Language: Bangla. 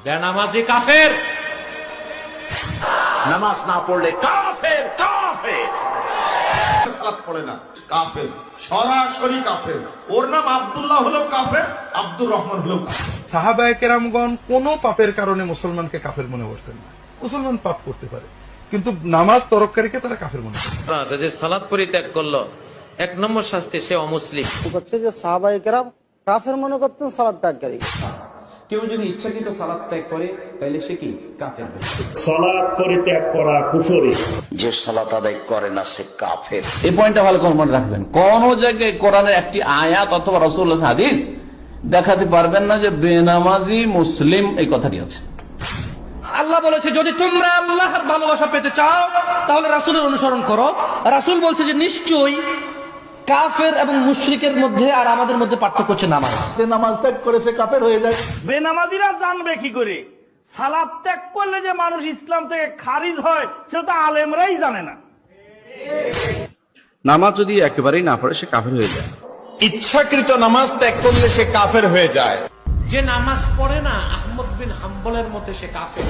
বেনামাজি কাফের, নামাজ না পড়লে কাফের। কাফের সালাত পড়ে না, কাফের, সরাসরি কাফের। ওর নাম আব্দুল্লাহ হলো কাফের, আব্দুর রহমান হলো কাফের। সাহাবায়ে কেরামগণ কোন পাপের কারণে মুসলমানকে কাফের মনে করতেন না। মুসলমান পাপ করতে পারে, কিন্তু নামাজ তরককারীকে তারা কাফের মনে করতেন। যে সালাত পরিত্যাগ করলো 1 নম্বর শাস্তি, সে অমুসলিম। হচ্ছে যে সাহাবায়ে কেরাম কাফের মনে করতেন সালাত ত্যাগকারী। কেউ যদি ইচ্ছাকৃত সালাত ত্যাগ করে তাহলে সে কি কাফের। সালাত পরিত্যাগ করা কুফরি। যে সালাত আদায় করে না সে কাফের। এই পয়েন্টটা ভালো করে মনে রাখবেন। কোন জায়গায় কোরআনের একটি আয়াত অথবা রাসূলুল্লাহর হাদিস দেখাতে পারবেন না যে বেনামাজি মুসলিম এই কথাটি আছে। আল্লাহ বলেছে যদি তোমরা আল্লাহর ভালোবাসা পেতে চাও তাহলে রাসূলের অনুসরণ করো। রাসূল বলছে যে নিশ্চয়ই কাফের এবং মুশরিকের মধ্যে আর আমাদের মধ্যে পার্থক্য হচ্ছে নামাজ। যে নামাজ ত্যাগ করে সে কাফের হয়ে যায়। বেনামাজিরা জানবে কি করে সালাত ত্যাগ করলে যে মানুষ ইসলাম থেকে খারিজ হয় সেটা আলেমরাই জানে না। নামাজ যদি একেবারেই না পড়ে সে কাফের হয়ে যায়। ইচ্ছাকৃত নামাজ ত্যাগ করলে সে কাফের হয়ে যায়। যে নামাজ পড়ে না আহমদ বিন হাম্বলের মতে সে কাফের।